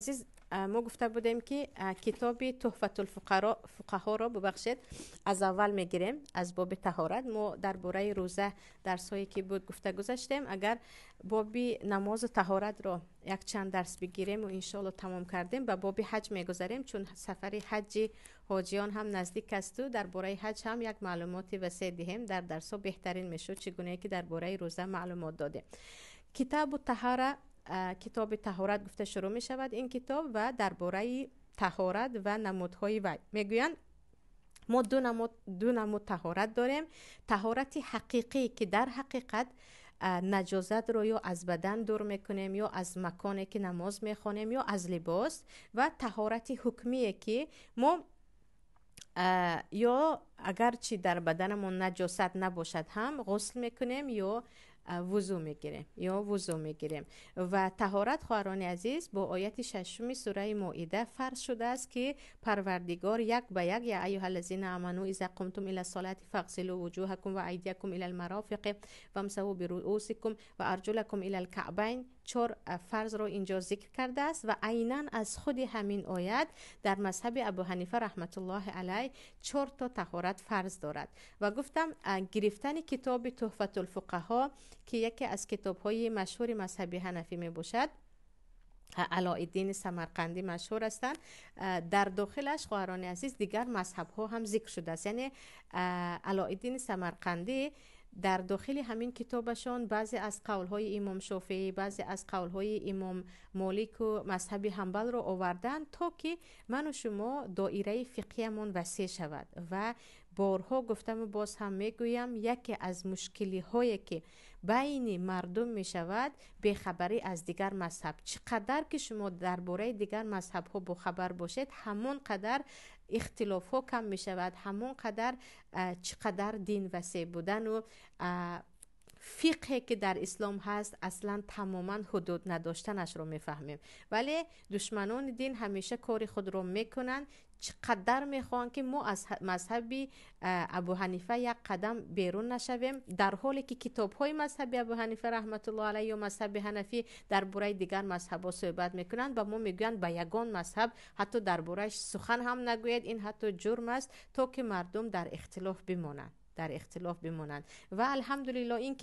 عزیز، ما گفته بودیم که کتاب تحفة الفقها را ببخشید از اول میگیریم، از باب طهارت. ما درباره روزه درسایی که بود گفته گذاشتیم. اگر باب نماز و طهارت را یک چند درس بگیریم و انشالله تمام کردیم به باب حج میگذاریم، چون سفر حج حاجیان هم نزدیک است و درباره حج هم یک معلوماتی وسیع دهیم. در درس ها بهترین میشد چگونه که درباره روزه معلومات دادیم. کتاب الطهاره، کتاب طهارت گفته شروع می شود این کتاب و درباره طهارت و نمودهای وی میگویند ما دو نمود طهارت داریم. طهارت حقیقی که در حقیقت نجاست رو یا از بدن دور میکنیم یا از مکانی که نماز میخوانیم یا از لباس، و طهارت حکمی که ما یا اگرچه در بدنمون نجاست نباشد هم غسل میکنیم یا وضو میگیریم. و طهارت خواهران عزیز با آیت 6 سوره مائده فرض شده است که پروردگار یک به یک یا ایها الذین آمنوا اذا قمتم الى الصلاه فاغسلوا وجوهکم و ایدیکم الى المرافق وامسحوا برؤوسکم و ارجلکم الى الکعبین. 4 فرض رو اینجا ذکر کرده است و عیناً از خود همین آیت در مذهب ابو حنیفه رحمت الله علیه 4 تا طهارت فرض دارد. و گفتم گرفتن کتاب تحفة الفقها که یکی از کتاب‌های مشهور مذهب حنفی می باشد، علاءالدین سمرقندی مشهور هستند، در داخلش خواهران عزیز دیگر مذهب ها هم ذکر شده است. یعنی علاءالدین سمرقندی در داخل همین کتابشان بعضی از قولهای امام شافعی، بعضی از قولهای امام مالک و مذهب حنبل رو آوردن تا که من و شما دایره فقهیمون وسیع شود. و بارها گفتم و باز هم میگویم یکی از مشکلی هایی که بین مردم می شود بیخبری از دیگر مذهب. چقدر که شما درباره دیگر مذهب ها بخبر باشید همون قدر اختلاف ها کم می شود، همون قدر چقدر دین وسیع بودن و فقه که در اسلام هست اصلا تماما حدود نداشتنش رو میفهمیم. ولی دشمنان دین همیشه کار خود رو میکنن، چقدر میخوان که ما از مذهب ابو حنیفه یک قدم بیرون نشویم، در حالی که کتاب های مذهب ابو حنیفه رحمت الله علیه و مذهب حنفی درباره دیگر مذهب ها صحبت میکنند و ما میگویند به یگان مذهب حتی دربارهش سخن هم نگوید، این حتی جرم است، تا که مردم در اختلاف بمانند. و الحمدلله این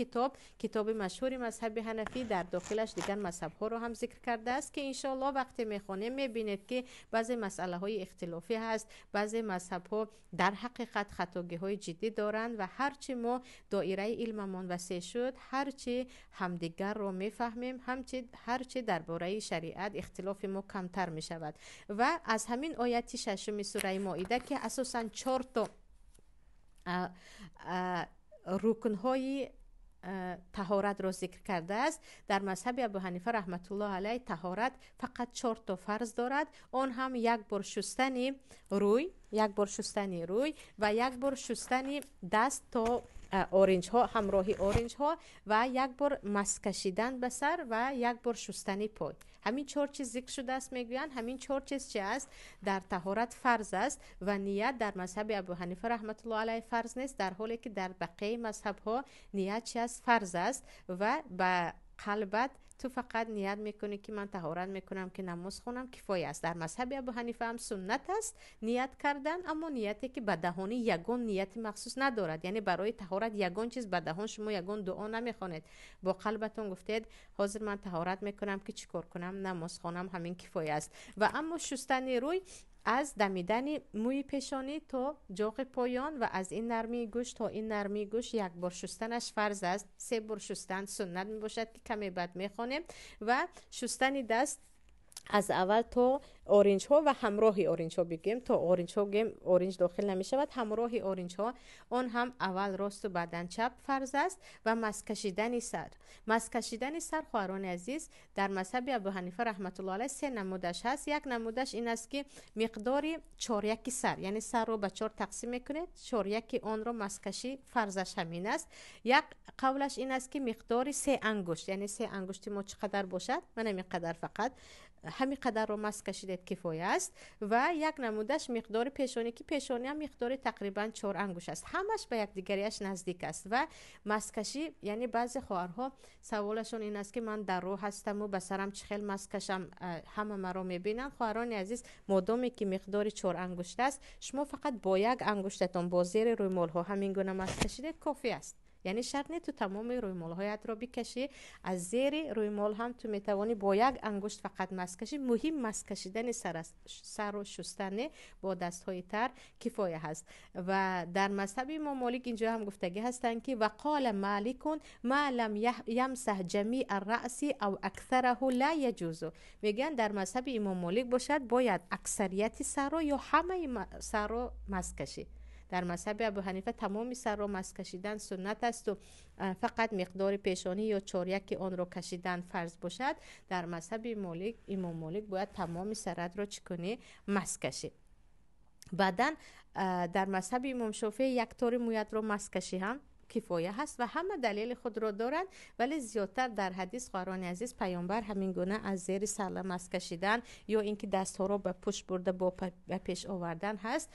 کتاب مشهور مذهب حنفی در داخلش دیگر مذهب ها رو هم ذکر کرده است که انشالله وقتی میخونیم میبینید که بعضی مسئله های اختلافی هست، بعضی مذهب ها در حقیقت خطاگی های جدی دارند و هرچی ما دایره علممون وسیع شد، هرچی همدیگر رو میفهمیم، هرچی درباره شریعت اختلاف ما کمتر میشود. و از همین آیت 6 سوره مائده که اساساً 4 تا رکنهای طهارت را ذکر کرده است، در مذهب ابو حنیفه رحمت الله علیه طهارت فقط 4 تا فرض دارد. آن هم یک بار شستن روی و یک بار شستن دست تا اورنج ها، همراهی اورنج ها، و یک بار مس کشیدن به سر و یک بار شستن پای. همین 4 چیز ذکر شده است. میگویند همین 4 چیز چه است در طهارت فرض است و نیت در مذهب ابو حنیفه رحمت الله علیه فرض نیست، در حالی که در بقیه مذهب ها نیت چه است فرض است. و به قلبت تو فقط نیت میکنی که من طهارت میکنم که نماز خونم کفایه است. در مذهب ابو حنیفه هم سنت است نیت کردن، اما نیتی که به دهان یگان نیت مخصوص ندارد. یعنی برای طهارت یگان چیز به دهان شما یگان دعا نمیخونید، با قلبتون گفتید حاضر من طهارت میکنم که چیکار کنم، نماز خونم، همین کفایه است. و اما شستن روی از دمیدن موی پیشانی تا جاق پایان و از این نرمی گوش تا این نرمی گوش یک بار شستنش فرض است. 3 بار شستن سنت می باشد که کمی بعد می خوانیم. و شستن دست از اول تا اورنج ها و همراه اورنج ها بگیم، تا اورنج ها بگیم اورنج داخل نمی شود، همراه اورنج ها آن هم اول راست و بعدن چپ فرض است. و مس کشیدن سر خواهران عزیز در مذهب ابو حنیفه رحمت الله علیه 3 نمودش هست. یک نمودش این است که مقدار 4 سر، یعنی سر رو به 4 تقسیم میکنید، 4 آن رو مس کشی فرضش همین است. یک قولش این است که مقدار 3 انگشت، یعنی 3 انگشت ما چقدر باشد، من همین قدر فقط همین قدر رو ماسک کشیدید کفایه است. و یک نمودش مقدار پیشانی که پیشانی هم مقدار تقریبا 4 انگوش است، همش به یک دیگریش نزدیک است. و ماسک کشی یعنی بعضی خواهرها سوالشون این است که من در رو هستم و به سرم چخیل ماسک کشم، همه مرا میبینن. خواهران عزیز، مادامی که مقدار 4 انگشت است، شما فقط با یک انگشتتون با زیر روی مال ها همین گونه ماسک کشیدید کافی است. یعنی شرط نیست تو تمام روی مال هایت را بکشی، از زیر روی مال هم تو میتوانی با یک انگشت فقط ماسک کشی. مهم ماسک کشیدن سر و شستن با دست های تر کفایه هست. و در مذهب امام مالک اینجا هم گفتگی هستن که وقال مالک ما لم یمسح جمیع الرأس او اکثره لا یجوز. میگن در مذهب امام مالک باشد باید اکثریت سر یا همه سر رو ماسک کشی. در مذهب ابو حنیفه تمام سر را ماسک کشیدن سنت است و فقط مقدار پیشانی یا چاریک که آن را کشیدن فرض باشد. در مذهب امام مالک باید تمام سرت را چکنی ماسک کشی. بعدن در مذهب امام شافعی یک طور مویت را ماسک کشی هم کفایه هست و همه دلیل خود را دارند، ولی زیادتر در حدیث خواهران عزیز پیامبر همین گونه از زیر سر ماسک کشیدن یا اینکه دست ها را به پشت برده با به پیش آوردن هست.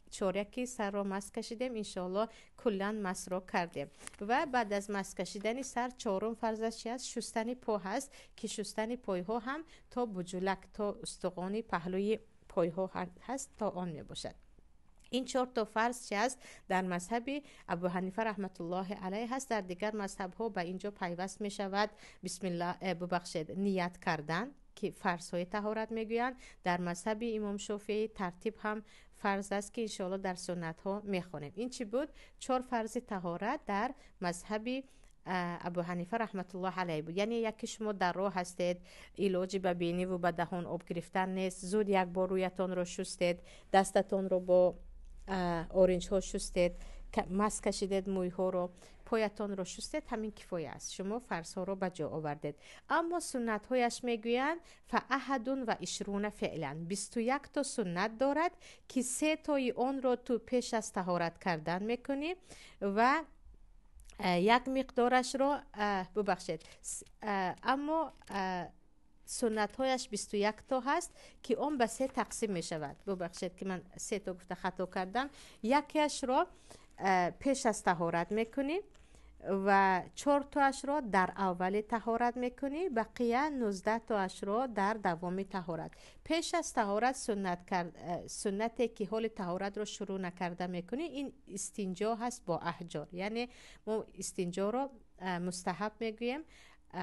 چارکی سر را ماسک کشیدیم، انشالله کلا ماسک را کردیم. و بعد از ماسک کشیدن سر چهارم فرضش چی است؟ شستن پا هست که شستن پای ها هم تا بجولک تا استخوان پهلوی پای ها هست تا آن می باشد. این 4 تا فرض چی است؟ در مذهب ابو حنیفه رحمت الله علیه هست. در دیگر مذهب ها به اینجا پیوست می شود بسم الله ببخشید نیت کردن که فرض های طهارت میگویند. در مذهب امام شافعی ترتیب هم فرض است که انشاءالله در سنت ها میخونیم. این چی بود؟ 4 فرض طهارت در مذهب ابو حنیفه رحمت الله علیه بود. یعنی یکی شما در راه هستید، علاجی به بینی و به دهان آب گرفتن نیست، زود یک بار رویتان رو شستید، دستتون رو با اورنج ها شستید، ماسک کشیدید، موی ها رو، پایتان رو شستید، همین کفایه است. شما فرض ها رو به جا آوردید. اما سنت هایش میگویند فاحد و 20 فعلا، 21 تا سنت دارد که 3 تای آن رو تو پیش از طهارت کردن میکنی و یک مقدارش رو ببخشید اما سنت هایش 21 تا هست که اون به 3 تقسیم می شود. ببخشید که من 3 تا گفته خطا کردم. یکیش رو پیش از طهارت میکنی و 4 تاش رو در اول طهارت میکنی، بقیه 19 تاش رو در دوام طهارت. پیش از طهارت سنتی که حال طهارت رو شروع نکرده میکنی این استنجا هست با احجار. یعنی ما استنجا رو مستحب میگویم،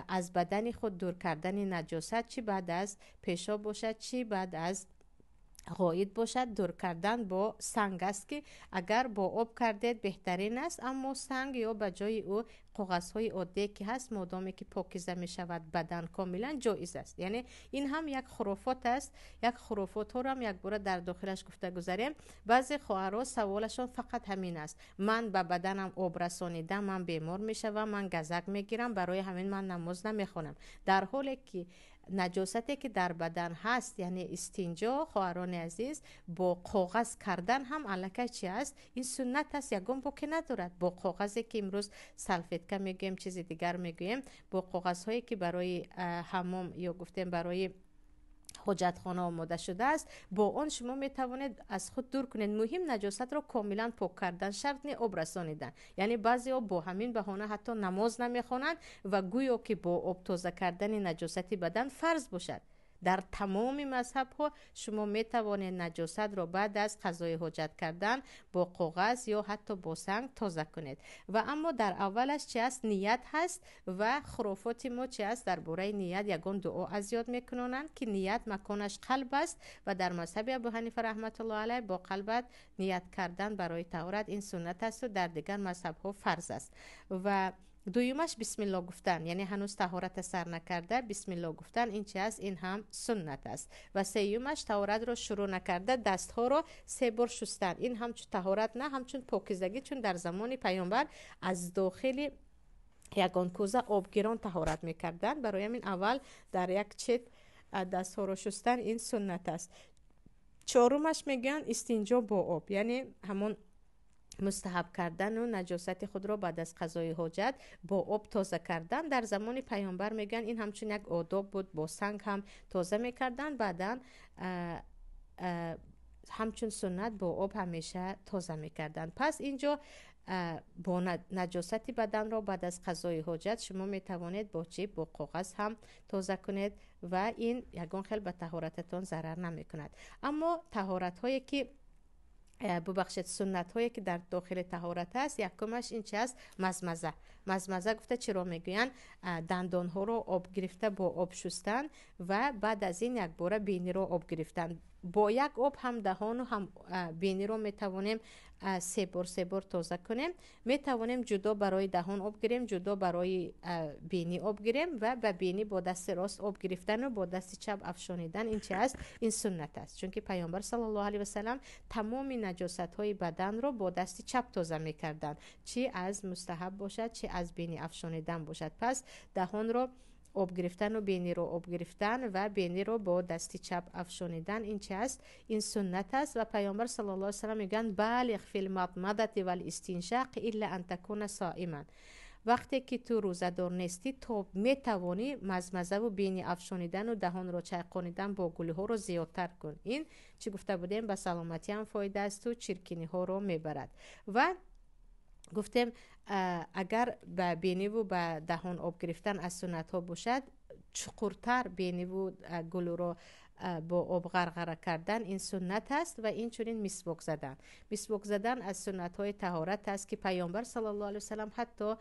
از بدن خود دور کردن نجاست، چی بعد از پیشاب باشد چی بعد از غایط باشد، دور کردن با سنگ است که اگر با آب کردید بهترین است، اما سنگ یا به جای او کاغذهای عادی که هست مادامی که پاکیزه می شود بدن کاملا جایز است. یعنی این هم یک خرافات است. یک خرافات ها رو هم یک بار در داخلش گفته گذاریم. بعضی خواهرها سوالشون فقط همین است: من به بدنم آب رسانیدم، من بیمار می شوم، من گزک می گیرم، برای همین من نماز نمی خونم. در حالی که نجاستی که در بدن هست یعنی استنجا، خواهران عزیز، با کاغذ کردن هم الکه چی است؟ این سنت است، یگان باکی ندارد. با کاغذی که امروز سلفیتکه میگیم، چیزی دیگر میگیم، با کاغذهایی که برای حمام یا گفتیم برای حاجتخانه آماده شده است، با آن شما می توانید از خود دور کنید. مهم نجاست را کاملا پاک کردن، شرط نه آب رسانیدن. یعنی بعضی ها با همین بهانه حتی نماز نمیخوانند و گویا که با آب تازه کردن نجاستی بدن فرض باشد. در تمام مذهب ها شما می توانید نجاست را بعد از قضای حاجت کردن با کاغذ یا حتی با سنگ تازه کنید. و اما در اولش چی است؟ نیت هست و خرافات ما چی است؟ در باره نیت یگان دعا از یاد میکنند که نیت مکانش قلب است و در مذهب ابو حنیفه رحمت الله علیه با قلبت نیت کردن برای طهارت این سنت است و در دیگر مذهب ها فرض است. و دویمش بسم الله گفتن، یعنی هنوز طهارت سر نکرده بسم الله گفتن، این چی است؟ این هم سنت است. و سیومش طهارت رو شروع نکرده دست ها رو 3 بار شستن، این هم چون طهارت نه، همچون پاکیزگی، چون در زمان پیامبر از داخل یگان کوزه آبگیران طهارت میکردن، برای همین اول در یک چت دست ها رو شستن این سنت است. 4مش میگن استنجا با آب، یعنی همون مستحب کردن و نجاست خود را بعد از قضای حاجت با آب تازه کردن. در زمان پیامبر میگن این همچون یک آداب بود، با سنگ هم تازه میکردن، بعدا همچون سنت با آب همیشه تازه میکردن. پس اینجا با نجاست بدن را بعد از قضای حاجت شما میتوانید با چی؟ با کاغذ هم تازه کنید و این یگان خیلی به طهارتتان ضرر نمیکند. اما طهارت هایی که ببخشید سنت هایی که در داخل طهارت است، یکمش این چی است؟ مزمزه گفته چرا میگوین؟ دندان ها رو آب گرفته با آب شستن و بعد از این یک بار بینی رو آب گرفتن. با یک آب هم دهان و هم بینی رو میتوانیم سه بار تازه کنیم. میتوانیم جدا برای دهان آب گیریم، جدا برای بینی آب گیریم و به بینی با دست راست آب گرفتن و با دست چپ افشانیدن. این چی است؟ این سنت است، چون که پیامبر صلی الله علیه و سلم تمام نجاست های بدن رو با دست چپ تازه میکردن، چی از مستحب باشد چی از بینی افشانیدن باشد. پس دهان رو آب گرفتن و بینی رو آب گرفتن و بینی رو با دستی چپ افشانیدن، این چه است؟ این سنت است. و پیامبر صلی الله علیه و سلم میگن بالغ فی المضمضة والاستنشاق الا ان تکون صائما. وقتی که تو روزه‌دار نیستی تو میتوانی مزمزه و بینی افشانیدن و دهان رو چایقانیدن با گلوله ها رو زیادتر کن. این چی گفته بودیم؟ به سلامتی هم فایده است و چرکینی ها رو میبرد. و گفتیم اگر به بینی و به دهان آب گرفتن از سنت ها باشد، چقورتر بینی و گلو رو با آب غرغره کردن این سنت است. و این چنین مسواک زدن از سنت های طهارت است که پیامبر صلی الله علیه و سلم حتی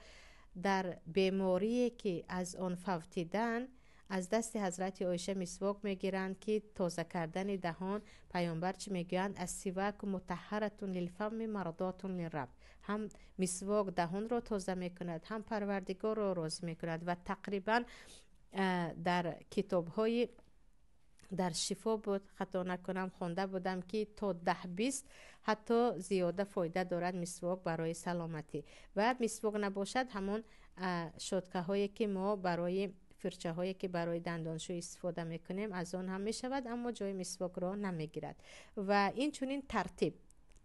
در بیماری که از آن فوتیدن از دست حضرت عایشه مسواک میگیرند که تازه کردن دهان. پیامبر چی میگن؟ السواک مطهرة للفم مرضاة للرب. هم مسواک دهان رو تازه میکند، هم پروردگار رو راضی میکند. و تقریبا در کتاب های در شفا بود خطا نکنم خونده بودم که تا 10-20 حتی زیاده فایده دارد مسواک برای سلامتی. و مسواک نباشد همون شتکه هایی که ما برای فرچه هایی که برای دندانشویی استفاده میکنیم از آن هم میشود، اما جای مسواک را نمیگیرد. و این چنین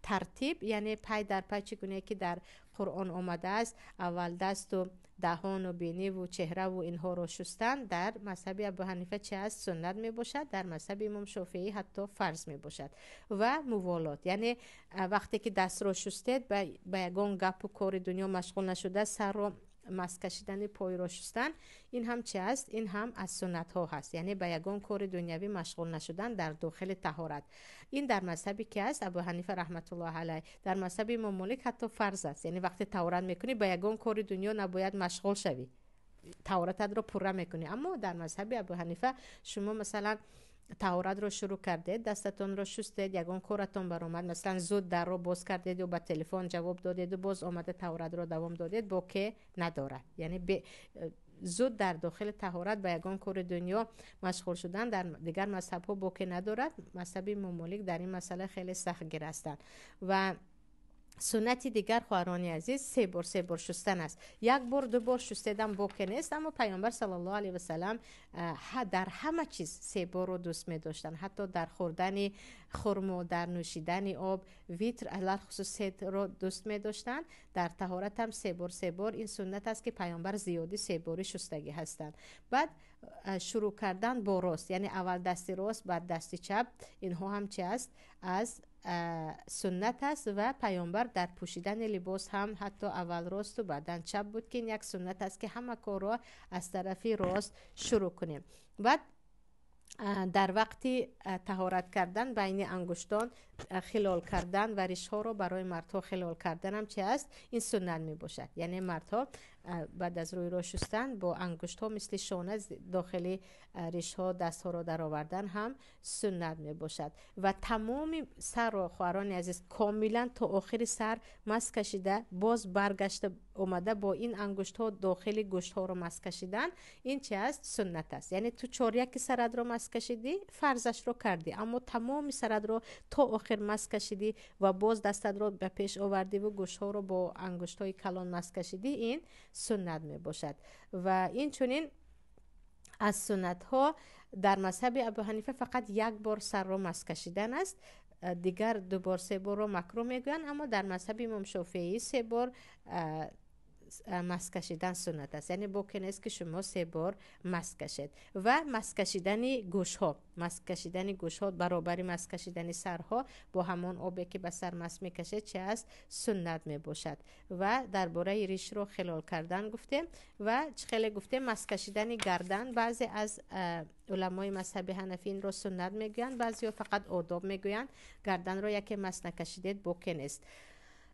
ترتیب یعنی پای در پای چگونه که در قرآن آمده است، اول دست و دهان و بینی و چهره و اینها رو شستن، در مذهب ابو حنیفه چه است؟ سنت می باشد. در مذهب امام شافعی حتی فرض می باشد. و موالات یعنی وقتی که دست رو شستید به یگان گپ و کار دنیا مشغول نشده، سر رو مس کشیدن، پای را شستن، این هم چه است؟ این هم از سنت ها هست، یعنی به یگان کار دنیوی مشغول نشدن در داخل طهارت. این در مذهبی که است ابو حنیفه رحمت الله علیه. در مذهب امام مالک حتی فرض است، یعنی وقتی طهارت میکنی به یگان کار دنیا نباید مشغول شوی، طهارتت رو پوره میکنی. اما در مذهب ابو حنیفه شما مثلا طهارت رو شروع کردید، دستتون رو شستید، یگان کارتون برآمد، مثلا زود در رو باز کردید و به تلفن جواب دادید و باز آمده طهارت رو دوام دادید، باکی نداره. یعنی زود در داخل طهارت به یگان کار دنیا مشغول شدن در دیگر مذهب ها باکی ندارد. مذهب امام مالک در این مسئله خیلی سخت گیر هستند. و سنتی دیگر خواهران عزیز سه بار شستن است. یک بار دو بار شستیدن باکی نیست، اما پیامبر صلی الله علیه و سلم در همه چیز سه بار رو دوست می داشتن، حتی در خوردن خرم و در نوشیدن آب ویتر علل خصوص رو دوست می داشتن. در طهارت هم سه بار این سنت است که پیامبر زیادی سه باری شستگی هستند. بعد شروع کردن با راست، یعنی اول دستی راست بعد دستی چپ، اینها هم چه است؟ از سنت است. و پیامبر در پوشیدن لباس هم حتی اول راست و بعدن چپ بود که این یک سنت است که همه کار را از طرفی راست شروع کنیم. بعد در وقتی طهارت کردن بین انگشتان خلال کردن و ریش ها رو برای مردها خلال کردن هم چه است؟ این سنت می باشد. یعنی مردها بعد از روی را شستن با انگشت ها مثل شانه داخلی ریش ها دست ها را در آوردن هم سنت می باشد. و تمام سر را خواهران عزیز کاملا تا آخر سر مس کشیده، باز برگشته اومده با این انگشت ها داخلی گوشت ها رو مس کشیدن، این چه است؟ سنت است. یعنی تو چاریک سرت رو مس کشیدی فرضش رو کردی، اما تمام سرت رو تا آخر مس کشیدی و باز دستت رو به پیش آوردی و گوشت ها رو با انگشت های کلان مس کشیدی، این سنت می باشد. و این چنین از سنت ها در مذهب ابو حنیفه فقط یک بار سر رو مس کشیدن است. دیگر 2 بار 3 بار رو مکروه میگویند، اما در مذهب امام شافعی 3 بار مس کشیدن سنت است. یعنی ممکن است که شما 3 بار مس کشید. و مس کشیدن گوش ها، مس کشیدن گوش ها برابر مس کشیدن سرها با همان آبی که به سر مس میکشید چه است؟ سنت میباشد. و درباره ریش رو خلال کردن گفته و خیلی گفته مس کشیدن گردن، بعضی از علمای مذهب حنفی این رو سنت میگویند، بعضی فقط آداب میگویند. گردن رو یکی مس نکشیدید ممکن است.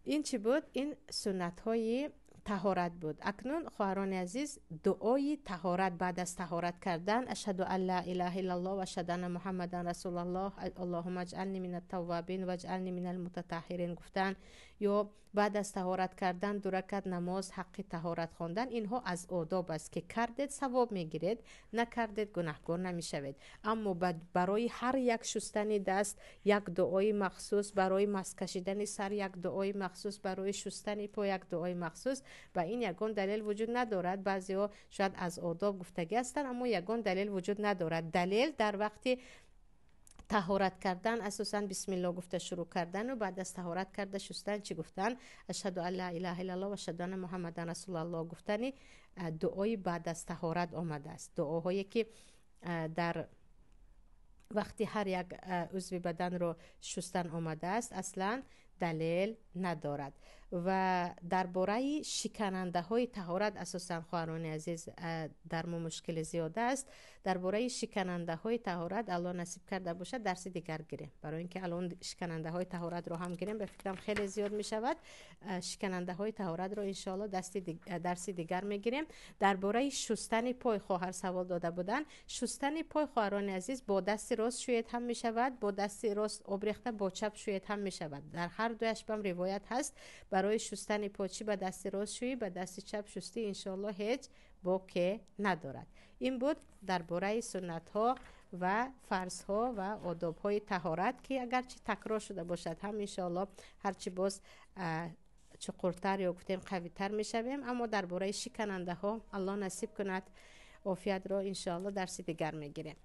این چی بود؟ این سنت های طهارت بود. اکنون خواهران عزیز، دعای طهارت بعد از طهارت کردن، اشهد ان لا اله الا الله و اشهد ان محمدا رسول الله، اللهم اجعلنی من التوابین و اجعلنی من المتطهرین گفتن، یا بعد از طهارت کردن 2 رکعت نماز حق طهارت خواندن، اینها از آداب است که کردید ثواب میگیرید، نکردید گناهکار نمیشوید. اما برای هر یک شستن دست یک دعای مخصوص، برای مس کشیدن سر یک دعای مخصوص، برای شستن پا یک دعای مخصوص، و این یگان دلیل وجود ندارد. بعضیا شاید از آداب گفتگی هستند اما یگان دلیل وجود ندارد. دلیل در وقتی طهارت کردن اساساً بسم الله گفته شروع کردن و بعد از طهارت کرده شستن چی گفتن؟ اشهد ان لا اله الا الله و اشهد ان محمدا رسول الله گفتن دعای بعد از طهارت آمده است. دعاهایی که در وقتی هر یک عضو بدن رو شستن آمده است اصلا دلیل ندارد. و درباره شکننده های طهارت اساساً خواهران عزیز در ما مشکل زیاده است. درباره شکننده های طهارت الله نصیب کرده باشه درس دیگر گیریم، برای اینکه الان شکننده های طهارت رو هم گیریم به فکرم خیلی زیاد می شود. شکننده های طهارت رو انشاءالله درس دیگر میگیریم. درباره شستن پای خواهر سوال داده بودن. شستن پای خواهران عزیز با دست راست شوید هم می شود، با دست راست آب ریخته با چپ شوید هم می شود. در هر دوش هم روایت هست. برای شستن پاچی به دست راست شویی، به دست چپ شستی، انشالله هیچ باکی ندارد. این بود درباره سنت ها و فرض ها و آداب های طهارت که اگرچه تکرار شده باشد هم انشالله هرچی باز چقدرتر یا گفتیم قوی تر می شویم. اما درباره شکننده ها الله نصیب کند عافیت را انشالله درس دیگر می گیریم.